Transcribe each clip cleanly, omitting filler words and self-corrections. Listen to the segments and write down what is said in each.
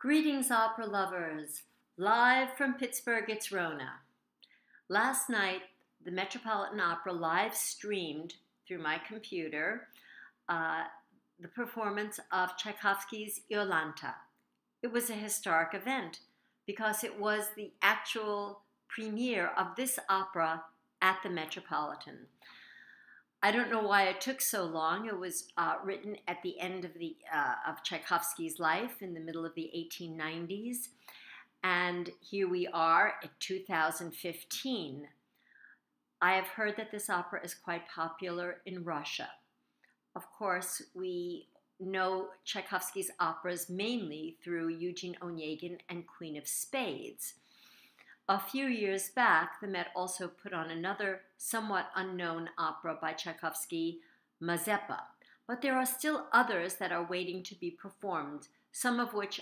Greetings, opera lovers! Live from Pittsburgh, it's Rona. Last night, the Metropolitan Opera live streamed through my computer uh, the performance of Tchaikovsky's Iolanta. It was a historic event because it was the actual premiere of this opera at the Metropolitan. I don't know why it took so long. It was written at the end of Tchaikovsky's life in the middle of the 1890s. And here we are at 2015. I have heard that this opera is quite popular in Russia. Of course, we know Tchaikovsky's operas mainly through Eugene Onegin and Queen of Spades. A few years back, the Met also put on another somewhat unknown opera by Tchaikovsky, Mazeppa. But there are still others that are waiting to be performed, some of which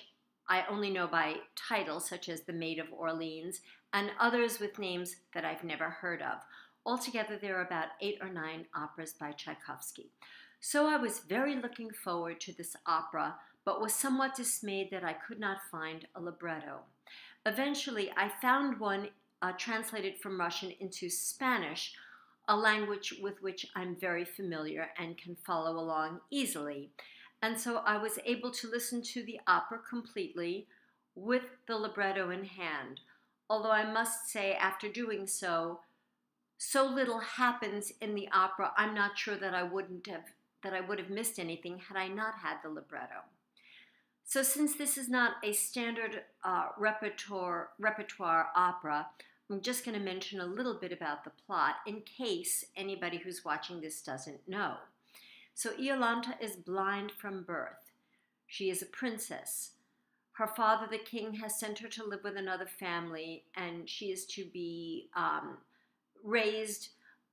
I only know by title, such as The Maid of Orleans, and others with names that I've never heard of. Altogether, there are about 8 or 9 operas by Tchaikovsky. So I was very looking forward to this opera, but was somewhat dismayed that I could not find a libretto. Eventually, I found one translated from Russian into Spanish, a language with which I'm very familiar and can follow along easily. And so I was able to listen to the opera completely with the libretto in hand. Although I must say, after doing so, so little happens in the opera, I'm not sure that I would have missed anything had I not had the libretto. So since this is not a standard repertoire opera, I'm just going to mention a little bit about the plot in case anybody who's watching this doesn't know. So Iolanta is blind from birth. She is a princess. Her father, the king, has sent her to live with another family, and she is to be raised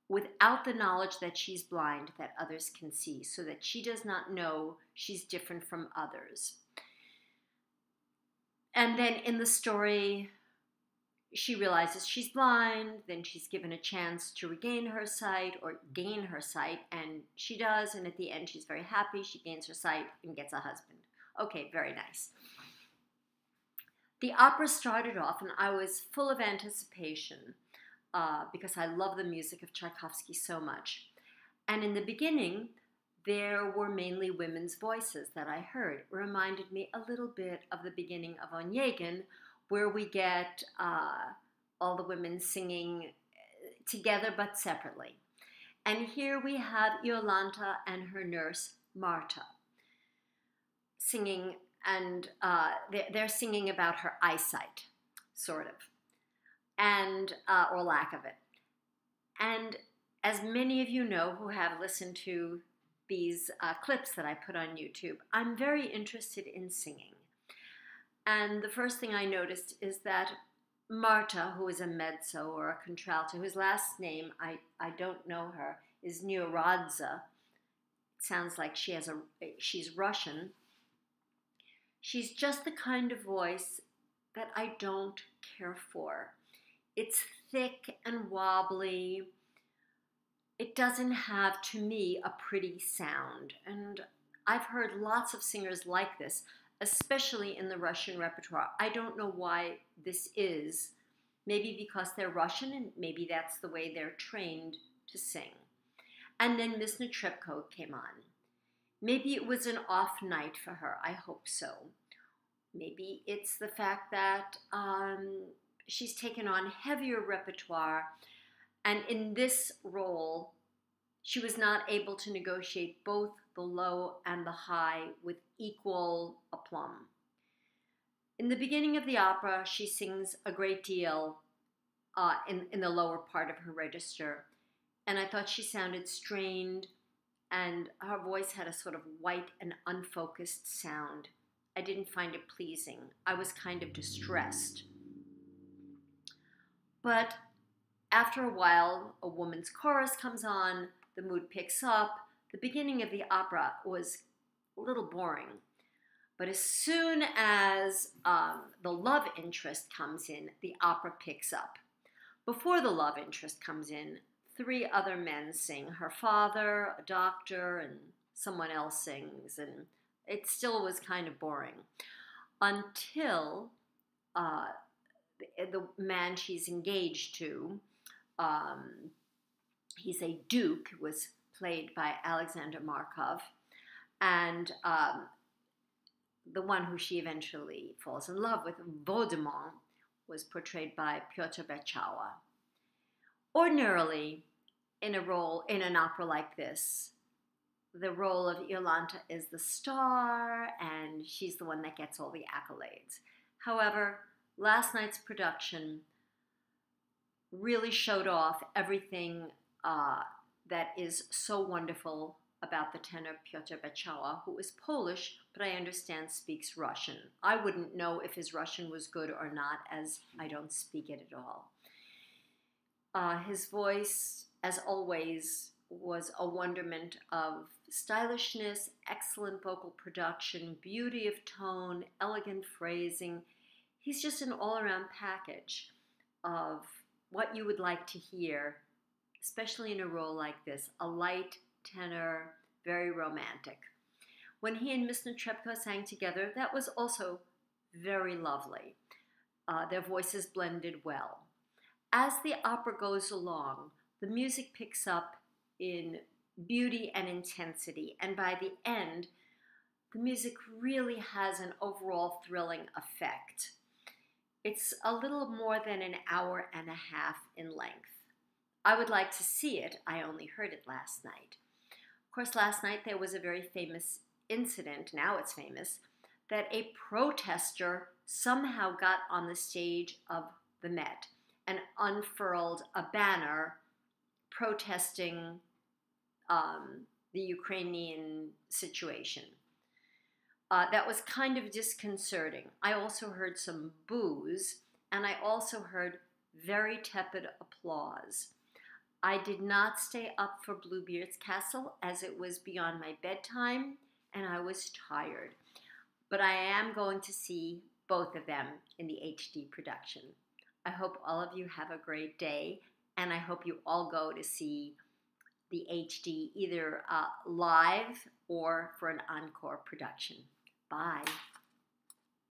without the knowledge that she's blind, that others can see, so that she does not know she's different from others. And then in the story, she realizes she's blind, then she's given a chance to regain her sight or gain her sight, and she does, and at the end she's very happy, she gains her sight and gets a husband. Okay, very nice. The opera started off, and I was full of anticipation because I love the music of Tchaikovsky so much. And in the beginning, there were mainly women's voices that I heard. It reminded me a little bit of the beginning of Onegin, where we get all the women singing together but separately. And here we have Yolanta and her nurse, Marta, singing, and they're singing about her eyesight, sort of, and or lack of it. And as many of you know who have listened to these clips that I put on YouTube, I'm very interested in singing. And the first thing I noticed is that Marta, who is a mezzo or a contralto, whose last name, I don't know her, is Neoradza. It sounds like she's Russian. She's just the kind of voice that I don't care for. It's thick and wobbly. It doesn't have, to me, a pretty sound. And I've heard lots of singers like this, especially in the Russian repertoire. I don't know why this is. Maybe because they're Russian, and maybe that's the way they're trained to sing. And then Miss Netrebko came on. Maybe it was an off night for her. I hope so. Maybe it's the fact that she's taken on heavier repertoire, and in this role, she was not able to negotiate both the low and the high with equal aplomb. In the beginning of the opera, she sings a great deal in the lower part of her register, and I thought she sounded strained, and her voice had a sort of white and unfocused sound. I didn't find it pleasing. I was kind of distressed. But after a while, a woman's chorus comes on, the mood picks up. The beginning of the opera was a little boring. But as soon as the love interest comes in, the opera picks up. Before the love interest comes in, 3 other men sing. Her father, a doctor, and someone else sings. And it still was kind of boring. until the man she's engaged to, um, he's a duke, was played by Alexander Markov, and the one who she eventually falls in love with, Vaudemont, was portrayed by Piotr Beczala. Ordinarily, in an opera like this, the role of Yolanta is the star, and she's the one that gets all the accolades. However, last night's production really showed off everything that is so wonderful about the tenor Piotr Beczala, who is Polish, but I understand speaks Russian. I wouldn't know if his Russian was good or not, as I don't speak it at all. His voice, as always, was a wonderment of stylishness, excellent vocal production, beauty of tone, elegant phrasing. He's just an all-around package of what you would like to hear, especially in a role like this, a light tenor, very romantic. When he and Miss Netrebko sang together, that was also very lovely. Their voices blended well. As the opera goes along, the music picks up in beauty and intensity, and by the end, the music really has an overall thrilling effect. It's a little more than an hour and a half in length. I would like to see it. I only heard it last night. Of course, last night there was a very famous incident, now it's famous, that a protester somehow got on the stage of the Met and unfurled a banner protesting the Ukrainian situation. That was kind of disconcerting. I also heard some boos, and I also heard very tepid applause. I did not stay up for Bluebeard's Castle as it was beyond my bedtime, and I was tired. But I am going to see both of them in the HD production. I hope all of you have a great day, and I hope you all go to see the HD either live or for an encore production. Bye.